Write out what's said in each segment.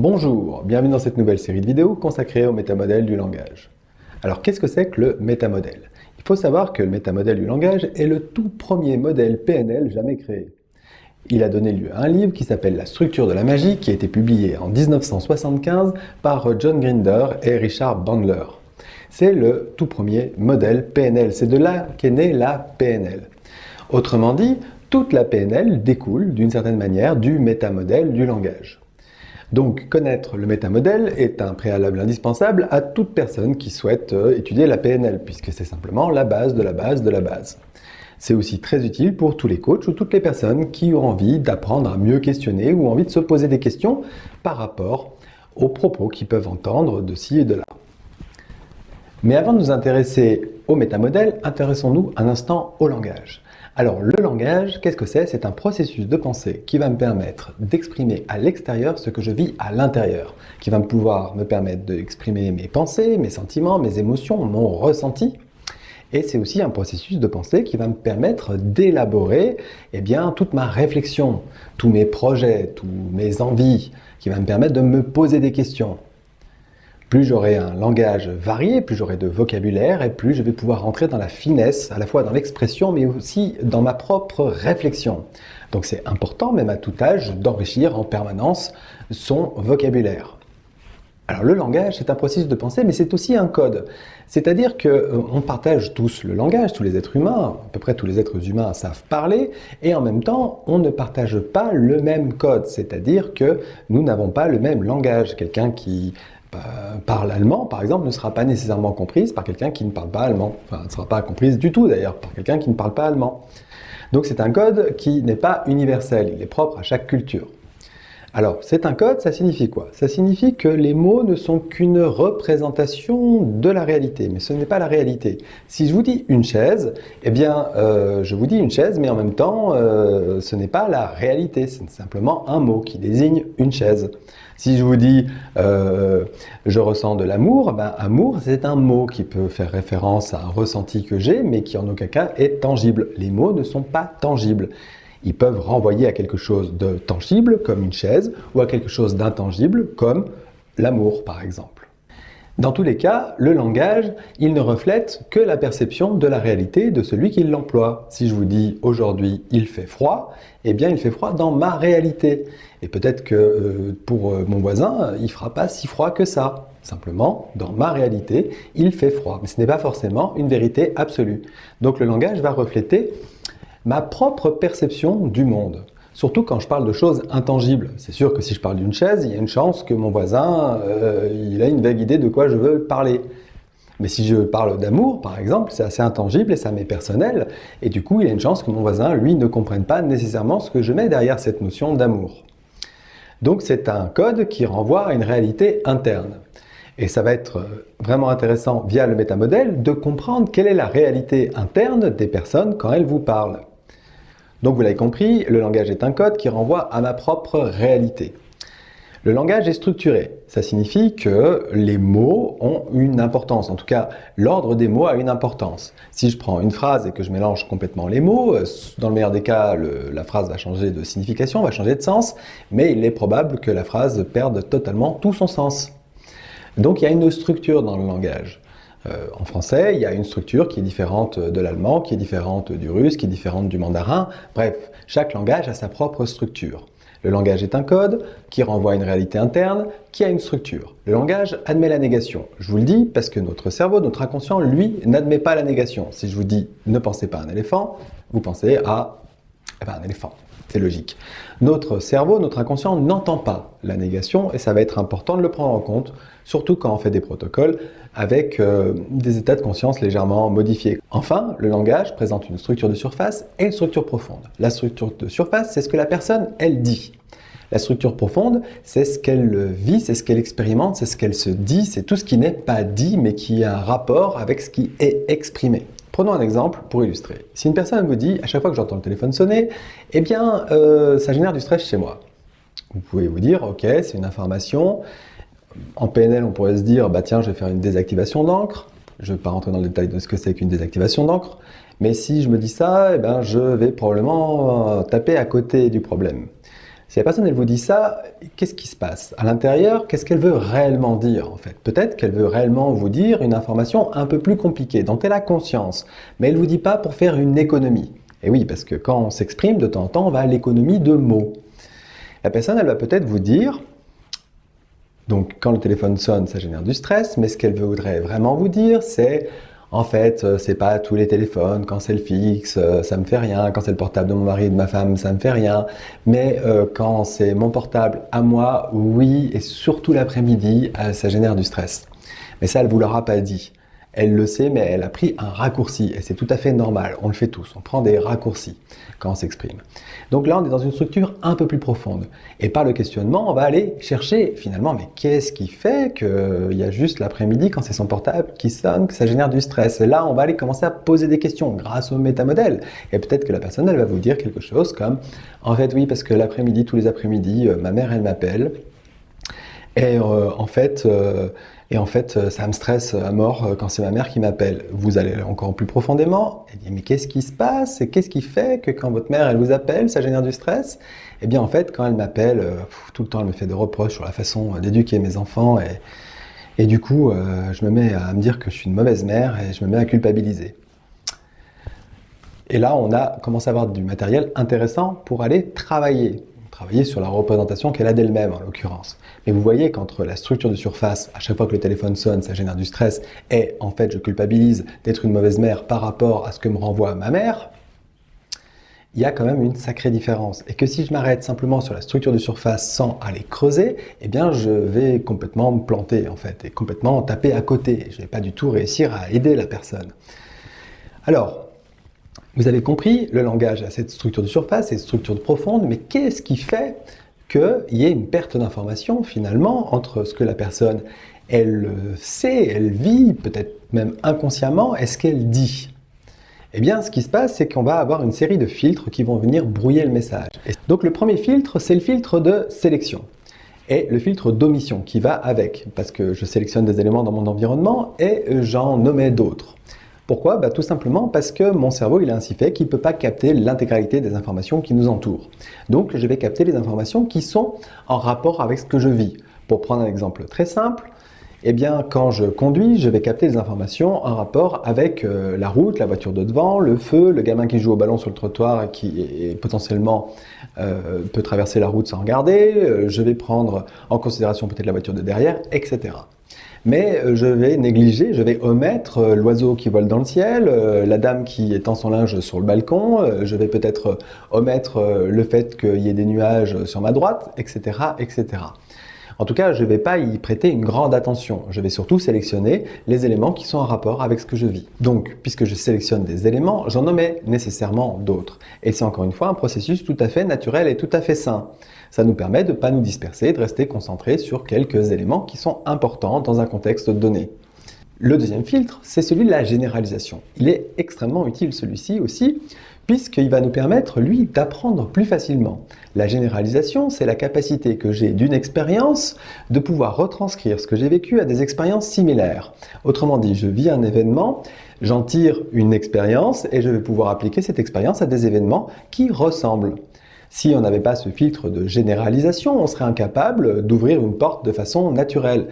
Bonjour, bienvenue dans cette nouvelle série de vidéos consacrée au métamodèle du langage. Alors qu'est-ce que c'est que le métamodèle? Il faut savoir que le métamodèle du langage est le tout premier modèle PNL jamais créé. Il a donné lieu à un livre qui s'appelle La structure de la magie, qui a été publié en 1975 par John Grinder et Richard Bandler. C'est le tout premier modèle PNL, c'est de là qu'est née la PNL. Autrement dit, toute la PNL découle d'une certaine manière du métamodèle du langage. Donc connaître le métamodèle est un préalable indispensable à toute personne qui souhaite étudier la PNL, puisque c'est simplement la base de la base de la base. C'est aussi très utile pour tous les coachs ou toutes les personnes qui ont envie d'apprendre à mieux questionner ou envie de se poser des questions par rapport aux propos qu'ils peuvent entendre de ci et de là. Mais avant de nous intéresser au métamodèle, intéressons-nous un instant au langage. Alors le langage, qu'est-ce que c'est? C'est un processus de pensée qui va me permettre d'exprimer à l'extérieur ce que je vis à l'intérieur, qui va pouvoir me permettre d'exprimer mes pensées, mes sentiments, mes émotions, mon ressenti. Et c'est aussi un processus de pensée qui va me permettre d'élaborer toute ma réflexion, tous mes projets, tous mes envies, qui va me permettre de me poser des questions. Plus j'aurai un langage varié, plus j'aurai de vocabulaire et plus je vais pouvoir rentrer dans la finesse, à la fois dans l'expression mais aussi dans ma propre réflexion. Donc c'est important, même à tout âge, d'enrichir en permanence son vocabulaire. Alors le langage, c'est un processus de pensée, mais c'est aussi un code. C'est-à-dire qu'on partage tous le langage, tous les êtres humains, à peu près tous les êtres humains savent parler, et en même temps, on ne partage pas le même code. C'est-à-dire que nous n'avons pas le même langage. Quelqu'un qui parle allemand, par exemple, ne sera pas nécessairement comprise par quelqu'un qui ne parle pas allemand. Enfin, ne sera pas comprise du tout d'ailleurs par quelqu'un qui ne parle pas allemand. Donc c'est un code qui n'est pas universel, il est propre à chaque culture. Alors, c'est un code, ça signifie quoi? Ça signifie que les mots ne sont qu'une représentation de la réalité, mais ce n'est pas la réalité. Si je vous dis une chaise, je vous dis une chaise, mais en même temps, ce n'est pas la réalité, c'est simplement un mot qui désigne une chaise. Si je vous dis je ressens de l'amour, amour c'est un mot qui peut faire référence à un ressenti que j'ai, mais qui en aucun cas est tangible. Les mots ne sont pas tangibles. Ils peuvent renvoyer à quelque chose de tangible, comme une chaise, ou à quelque chose d'intangible, comme l'amour par exemple. Dans tous les cas, le langage, il ne reflète que la perception de la réalité de celui qui l'emploie. Si je vous dis aujourd'hui il fait froid, il fait froid dans ma réalité. Et peut-être que pour mon voisin, il ne fera pas si froid que ça. Simplement, dans ma réalité, il fait froid. Mais ce n'est pas forcément une vérité absolue. Donc le langage va refléter ma propre perception du monde. Surtout quand je parle de choses intangibles. C'est sûr que si je parle d'une chaise, il y a une chance que mon voisin il a une vague idée de quoi je veux parler. Mais si je parle d'amour, par exemple, c'est assez intangible et ça m'est personnel. Et du coup, il y a une chance que mon voisin, lui, ne comprenne pas nécessairement ce que je mets derrière cette notion d'amour. Donc c'est un code qui renvoie à une réalité interne. Et ça va être vraiment intéressant, via le métamodèle, de comprendre quelle est la réalité interne des personnes quand elles vous parlent. Donc vous l'avez compris, le langage est un code qui renvoie à ma propre réalité. Le langage est structuré. Ça signifie que les mots ont une importance. En tout cas, l'ordre des mots a une importance. Si je prends une phrase et que je mélange complètement les mots, dans le meilleur des cas, la phrase va changer de signification, va changer de sens, mais il est probable que la phrase perde totalement tout son sens. Donc il y a une structure dans le langage. En français, il y a une structure qui est différente de l'allemand, qui est différente du russe, qui est différente du mandarin. Bref, chaque langage a sa propre structure. Le langage est un code qui renvoie à une réalité interne qui a une structure. Le langage admet la négation. Je vous le dis parce que notre cerveau, notre inconscient, lui, n'admet pas la négation. Si je vous dis ne pensez pas à un éléphant, vous pensez à un éléphant. C'est logique. Notre cerveau, notre inconscient n'entend pas la négation et ça va être important de le prendre en compte, surtout quand on fait des protocoles avec des états de conscience légèrement modifiés. Enfin, le langage présente une structure de surface et une structure profonde. La structure de surface, c'est ce que la personne, elle dit. La structure profonde, c'est ce qu'elle vit, c'est ce qu'elle expérimente, c'est ce qu'elle se dit, c'est tout ce qui n'est pas dit mais qui a un rapport avec ce qui est exprimé. Prenons un exemple pour illustrer. Si une personne vous dit, à chaque fois que j'entends le téléphone sonner, ça génère du stress chez moi. Vous pouvez vous dire, ok, c'est une information. En PNL, on pourrait se dire, tiens, je vais faire une désactivation d'encre. Je ne vais pas rentrer dans le détail de ce que c'est qu'une désactivation d'encre. Mais si je me dis ça, je vais probablement taper à côté du problème. Si la personne elle vous dit ça, qu'est-ce qui se passe? À l'intérieur, qu'est-ce qu'elle veut réellement dire en fait? Peut-être qu'elle veut réellement vous dire une information un peu plus compliquée, dont elle a conscience, mais elle ne vous dit pas pour faire une économie. Et oui, parce que quand on s'exprime, de temps en temps, on va à l'économie de mots. La personne, elle va peut-être vous dire, donc quand le téléphone sonne, ça génère du stress, mais ce qu'elle voudrait vraiment vous dire, c'est en fait, c'est pas tous les téléphones, quand c'est le fixe, ça me fait rien, quand c'est le portable de mon mari et de ma femme, ça me fait rien, mais quand c'est mon portable à moi, oui, et surtout l'après-midi, ça génère du stress. Mais ça, elle ne vous l'aura pas dit. Elle le sait, mais elle a pris un raccourci, et c'est tout à fait normal, on le fait tous, on prend des raccourcis quand on s'exprime. Donc là, on est dans une structure un peu plus profonde, et par le questionnement, on va aller chercher finalement, mais qu'est-ce qui fait qu'il y a juste l'après-midi, quand c'est son portable qui sonne, que ça génère du stress? Et là, on va aller commencer à poser des questions grâce au métamodèle, et peut-être que la personne, elle va vous dire quelque chose comme, en fait, oui, parce que l'après-midi, tous les après-midi, ma mère, elle m'appelle, et en fait, ça me stresse à mort quand c'est ma mère qui m'appelle. Vous allez encore plus profondément et dire mais qu'est-ce qui se passe et qu'est-ce qui fait que quand votre mère elle vous appelle, ça génère du stress? Eh bien en fait, quand elle m'appelle, tout le temps elle me fait des reproches sur la façon d'éduquer mes enfants et du coup, je me mets à me dire que je suis une mauvaise mère et je me mets à culpabiliser. Et là, on a commencé à avoir du matériel intéressant pour aller travailler sur la représentation qu'elle a d'elle-même en l'occurrence. Mais vous voyez qu'entre la structure de surface, à chaque fois que le téléphone sonne, ça génère du stress, et en fait je culpabilise d'être une mauvaise mère par rapport à ce que me renvoie ma mère, il y a quand même une sacrée différence. Et que si je m'arrête simplement sur la structure de surface sans aller creuser, eh bien je vais complètement me planter en fait, et complètement taper à côté. Je ne vais pas du tout réussir à aider la personne. Alors, vous avez compris, le langage a cette structure de surface, cette structure de profonde, mais qu'est-ce qui fait qu'il y ait une perte d'information finalement entre ce que la personne, elle sait, elle vit, peut-être même inconsciemment, et ce qu'elle dit? Eh bien, ce qui se passe, c'est qu'on va avoir une série de filtres qui vont venir brouiller le message. Et donc le premier filtre, c'est le filtre de sélection et le filtre d'omission qui va avec, parce que je sélectionne des éléments dans mon environnement et j'en omets d'autres. Pourquoi? Tout simplement parce que mon cerveau il est ainsi fait qu'il ne peut pas capter l'intégralité des informations qui nous entourent. Donc je vais capter les informations qui sont en rapport avec ce que je vis. Pour prendre un exemple très simple, eh bien, quand je conduis, je vais capter des informations en rapport avec la route, la voiture de devant, le feu, le gamin qui joue au ballon sur le trottoir et qui potentiellement peut traverser la route sans regarder. Je vais prendre en considération peut-être la voiture de derrière, etc. Mais je vais négliger, je vais omettre l'oiseau qui vole dans le ciel, la dame qui étend son linge sur le balcon, je vais peut-être omettre le fait qu'il y ait des nuages sur ma droite, etc., etc. En tout cas, je ne vais pas y prêter une grande attention. Je vais surtout sélectionner les éléments qui sont en rapport avec ce que je vis. Donc, puisque je sélectionne des éléments, j'en omets nécessairement d'autres. Et c'est encore une fois un processus tout à fait naturel et tout à fait sain. Ça nous permet de ne pas nous disperser, de rester concentrés sur quelques éléments qui sont importants dans un contexte donné. Le deuxième filtre, c'est celui de la généralisation. Il est extrêmement utile celui-ci aussi, puisqu'il va nous permettre, lui, d'apprendre plus facilement. La généralisation, c'est la capacité que j'ai d'une expérience de pouvoir retranscrire ce que j'ai vécu à des expériences similaires. Autrement dit, je vis un événement, j'en tire une expérience et je vais pouvoir appliquer cette expérience à des événements qui ressemblent. Si on n'avait pas ce filtre de généralisation, on serait incapable d'ouvrir une porte de façon naturelle.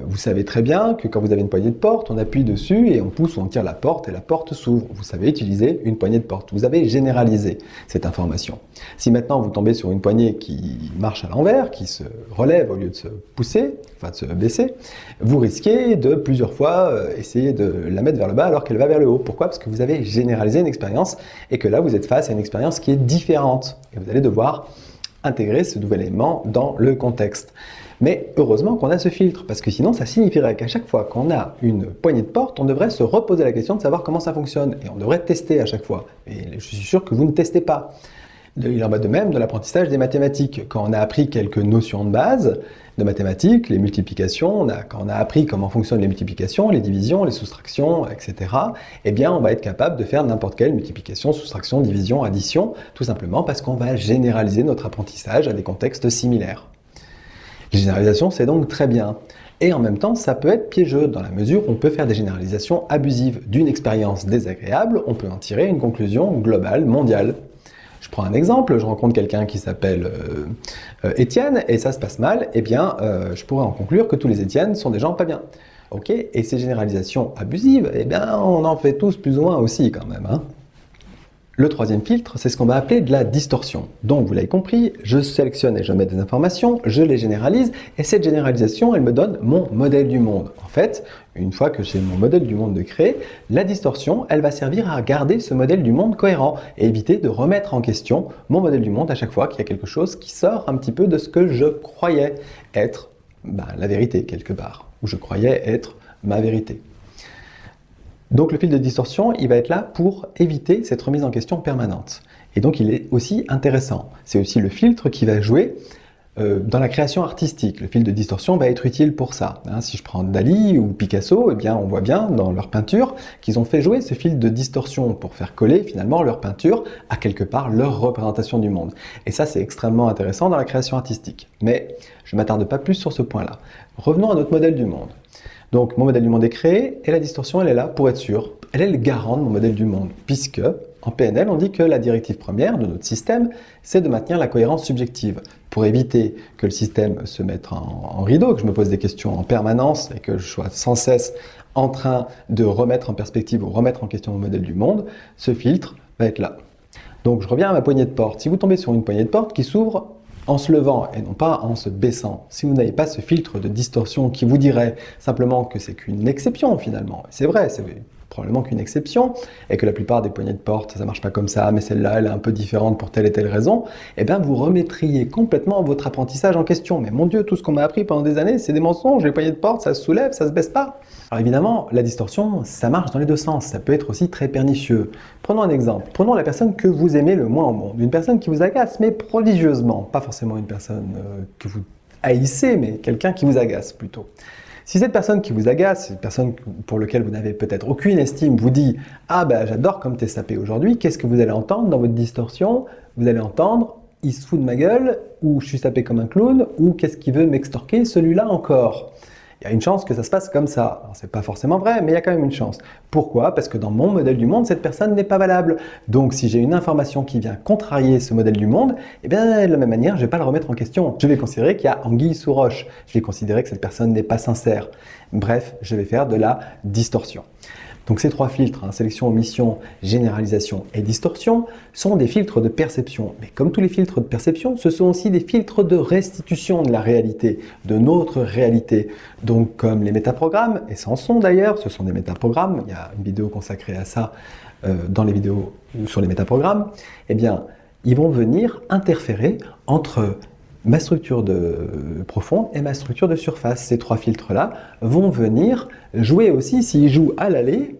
Vous savez très bien que quand vous avez une poignée de porte, on appuie dessus et on pousse ou on tire la porte et la porte s'ouvre. Vous savez utiliser une poignée de porte. Vous avez généralisé cette information. Si maintenant vous tombez sur une poignée qui marche à l'envers, qui se relève au lieu de se pousser, enfin de se baisser, vous risquez de plusieurs fois essayer de la mettre vers le bas alors qu'elle va vers le haut. Pourquoi? Parce que vous avez généralisé une expérience et que là vous êtes face à une expérience qui est différente. Et vous allez devoir intégrer ce nouvel élément dans le contexte. Mais heureusement qu'on a ce filtre, parce que sinon ça signifierait qu'à chaque fois qu'on a une poignée de porte, on devrait se reposer la question de savoir comment ça fonctionne. Et on devrait tester à chaque fois. Et je suis sûr que vous ne testez pas. Il en va de même de l'apprentissage des mathématiques. Quand on a appris quelques notions de base de mathématiques, les multiplications, quand on a appris comment fonctionnent les multiplications, les divisions, les soustractions, etc., eh bien on va être capable de faire n'importe quelle multiplication, soustraction, division, addition, tout simplement parce qu'on va généraliser notre apprentissage à des contextes similaires. La généralisation, c'est donc très bien. Et en même temps, ça peut être piégeux dans la mesure où on peut faire des généralisations abusives. D'une expérience désagréable, on peut en tirer une conclusion globale, mondiale. Je prends un exemple, je rencontre quelqu'un qui s'appelle Étienne et ça se passe mal, eh bien, je pourrais en conclure que tous les Étiennes sont des gens pas bien. Ok, et ces généralisations abusives, eh bien, on en fait tous plus ou moins aussi quand même, hein. Le troisième filtre, c'est ce qu'on va appeler de la distorsion. Donc, vous l'avez compris, je sélectionne et je mets des informations, je les généralise, et cette généralisation, elle me donne mon modèle du monde. En fait, une fois que j'ai mon modèle du monde de créer, la distorsion, elle va servir à garder ce modèle du monde cohérent et éviter de remettre en question mon modèle du monde à chaque fois qu'il y a quelque chose qui sort un petit peu de ce que je croyais être la vérité quelque part, ou je croyais être ma vérité. Donc le filtre de distorsion, il va être là pour éviter cette remise en question permanente. Et donc il est aussi intéressant. C'est aussi le filtre qui va jouer dans la création artistique. Le filtre de distorsion va être utile pour ça. Si je prends Dali ou Picasso, eh bien on voit bien dans leur peinture qu'ils ont fait jouer ce filtre de distorsion pour faire coller finalement leur peinture à quelque part leur représentation du monde. Et ça c'est extrêmement intéressant dans la création artistique. Mais je ne m'attarde pas plus sur ce point-là. Revenons à notre modèle du monde. Donc mon modèle du monde est créé et la distorsion elle est là pour être sûre. Elle est le garant de mon modèle du monde puisque en PNL on dit que la directive première de notre système c'est de maintenir la cohérence subjective pour éviter que le système se mette en rideau, que je me pose des questions en permanence et que je sois sans cesse en train de remettre en perspective ou remettre en question mon modèle du monde. Ce filtre va être là. Donc je reviens à ma poignée de porte. Si vous tombez sur une poignée de porte qui s'ouvre en se levant et non pas en se baissant. Si vous n'avez pas ce filtre de distorsion qui vous dirait simplement que c'est qu'une exception finalement, c'est vrai, c'est probablement qu'une exception, et que la plupart des poignées de porte, ça marche pas comme ça, mais celle-là, elle est un peu différente pour telle et telle raison, eh bien vous remettriez complètement votre apprentissage en question. Mais mon Dieu, tout ce qu'on m'a appris pendant des années, c'est des mensonges, les poignées de porte, ça se soulève, ça se baisse pas. Alors évidemment, la distorsion, ça marche dans les deux sens, ça peut être aussi très pernicieux. Prenons un exemple, prenons la personne que vous aimez le moins au monde, une personne qui vous agace, mais prodigieusement, pas forcément une personne que vous haïssez, mais quelqu'un qui vous agace plutôt. Si cette personne qui vous agace, une personne pour laquelle vous n'avez peut-être aucune estime, vous dit « Ah ben j'adore comme t'es sapé aujourd'hui », qu'est-ce que vous allez entendre dans votre distorsion? Vous allez entendre « Il se fout de ma gueule » ou « Je suis sapé comme un clown » ou « Qu'est-ce qu'il veut m'extorquer celui-là encore ?» Il y a une chance que ça se passe comme ça. C'est pas forcément vrai, mais il y a quand même une chance. Pourquoi? Parce que dans mon modèle du monde, cette personne n'est pas valable. Donc si j'ai une information qui vient contrarier ce modèle du monde, eh bien de la même manière, je ne vais pas le remettre en question. Je vais considérer qu'il y a anguille sous roche. Je vais considérer que cette personne n'est pas sincère. Bref, je vais faire de la distorsion. Donc ces trois filtres, sélection, omission, généralisation et distorsion, sont des filtres de perception. Mais comme tous les filtres de perception, ce sont aussi des filtres de restitution de la réalité, de notre réalité. Donc comme les métaprogrammes, et ça en sont d'ailleurs, ce sont des métaprogrammes, il y a une vidéo consacrée à ça dans les vidéos sur les métaprogrammes, eh bien ils vont venir interférer entre ma structure profonde et ma structure de surface. Ces trois filtres-là vont venir jouer aussi, s'ils jouent à l'aller,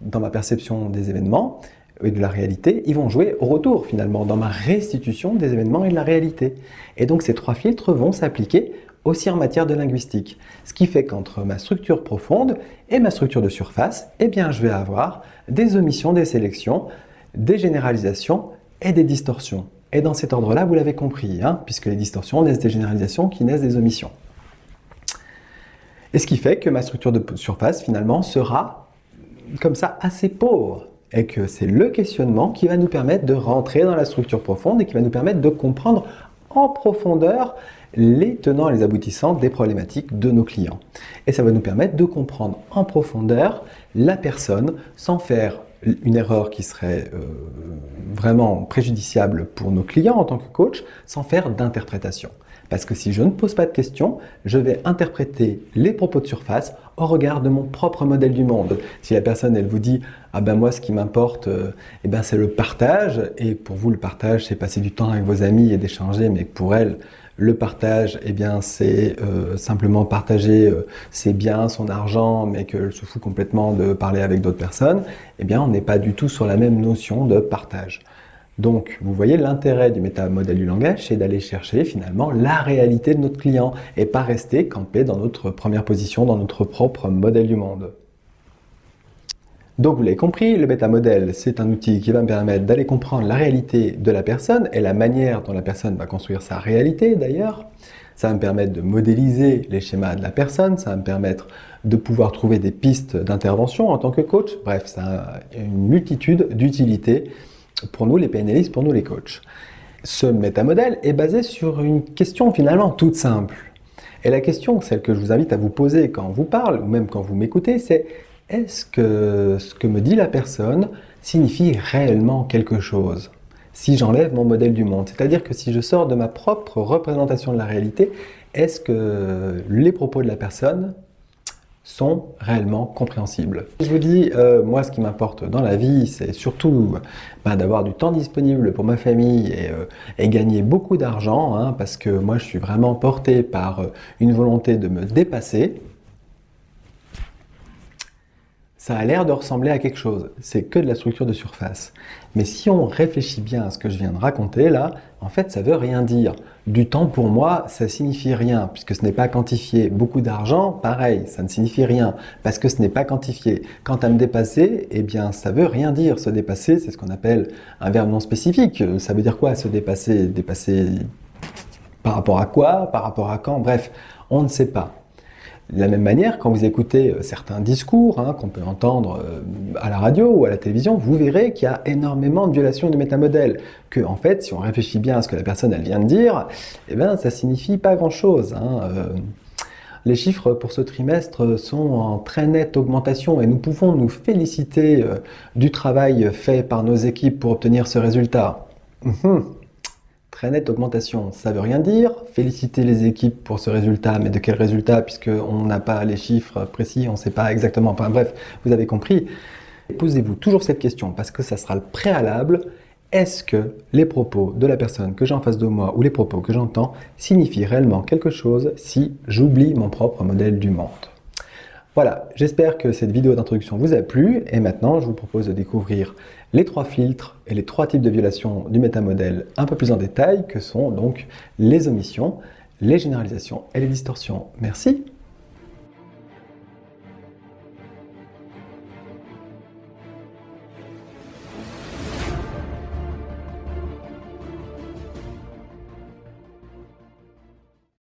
dans ma perception des événements et de la réalité, ils vont jouer au retour finalement, dans ma restitution des événements et de la réalité. Et donc ces trois filtres vont s'appliquer aussi en matière de linguistique. Ce qui fait qu'entre ma structure profonde et ma structure de surface, eh bien je vais avoir des omissions, des sélections, des généralisations et des distorsions. Et dans cet ordre-là, vous l'avez compris, puisque les distorsions naissent des généralisations qui naissent des omissions. Et ce qui fait que ma structure de surface, finalement, sera comme ça assez pauvre. Et que c'est le questionnement qui va nous permettre de rentrer dans la structure profonde et qui va nous permettre de comprendre en profondeur les tenants et les aboutissants des problématiques de nos clients. Et ça va nous permettre de comprendre en profondeur la personne sans faire une erreur qui serait vraiment préjudiciable pour nos clients en tant que coach, sans faire d'interprétation. Parce que si je ne pose pas de questions, je vais interpréter les propos de surface au regard de mon propre modèle du monde. Si la personne, elle vous dit « Ah ben moi, ce qui m'importe, c'est le partage », et pour vous, le partage, c'est passer du temps avec vos amis et d'échanger, mais pour elle, le partage, c'est simplement partager ses biens, son argent, mais qu'elle se fout complètement de parler avec d'autres personnes, on n'est pas du tout sur la même notion de partage. Donc, vous voyez, l'intérêt du métamodèle du langage, c'est d'aller chercher finalement la réalité de notre client et pas rester campé dans notre première position, dans notre propre modèle du monde. Donc vous l'avez compris, le métamodèle, c'est un outil qui va me permettre d'aller comprendre la réalité de la personne et la manière dont la personne va construire sa réalité d'ailleurs. Ça va me permettre de modéliser les schémas de la personne, ça va me permettre de pouvoir trouver des pistes d'intervention en tant que coach. Bref, ça a une multitude d'utilités pour nous les PNListes, pour nous les coachs. Ce métamodèle est basé sur une question finalement toute simple. Et la question, celle que je vous invite à vous poser quand on vous parle, ou même quand vous m'écoutez, c'est est-ce que ce que me dit la personne signifie réellement quelque chose? Si j'enlève mon modèle du monde, c'est-à-dire que si je sors de ma propre représentation de la réalité, est-ce que les propos de la personne sont réellement compréhensibles? Je vous dis, moi ce qui m'importe dans la vie, c'est surtout d'avoir du temps disponible pour ma famille et gagner beaucoup d'argent, hein, parce que moi je suis vraiment porté par une volonté de me dépasser. Ça a l'air de ressembler à quelque chose, c'est que de la structure de surface. Mais si on réfléchit bien à ce que je viens de raconter là, en fait ça veut rien dire. Du temps pour moi, ça signifie rien, puisque ce n'est pas quantifié. Beaucoup d'argent, pareil, ça ne signifie rien, parce que ce n'est pas quantifié. Quant à me dépasser, eh bien ça veut rien dire. Se dépasser, c'est ce qu'on appelle un verbe non spécifique. Ça veut dire quoi se dépasser? Dépasser par rapport à quoi? Par rapport à quand? Bref, on ne sait pas. De la même manière, quand vous écoutez certains discours qu'on peut entendre à la radio ou à la télévision, vous verrez qu'il y a énormément de violations du métamodèle. Que, en fait, si on réfléchit bien à ce que la personne elle vient de dire, eh ben, ça signifie pas grand-chose. Les chiffres pour ce trimestre sont en très nette augmentation et nous pouvons nous féliciter du travail fait par nos équipes pour obtenir ce résultat. Très nette augmentation, ça veut rien dire. Féliciter les équipes pour ce résultat, mais de quel résultat? Puisqu'on n'a pas les chiffres précis, on ne sait pas exactement. Enfin bref, vous avez compris. Posez-vous toujours cette question parce que ça sera le préalable. Est-ce que les propos de la personne que j'ai en face de moi ou les propos que j'entends signifient réellement quelque chose si j'oublie mon propre modèle du monde? Voilà, j'espère que cette vidéo d'introduction vous a plu et maintenant je vous propose de découvrir les 3 filtres et les 3 types de violations du métamodèle un peu plus en détail que sont donc les omissions, les généralisations et les distorsions. Merci.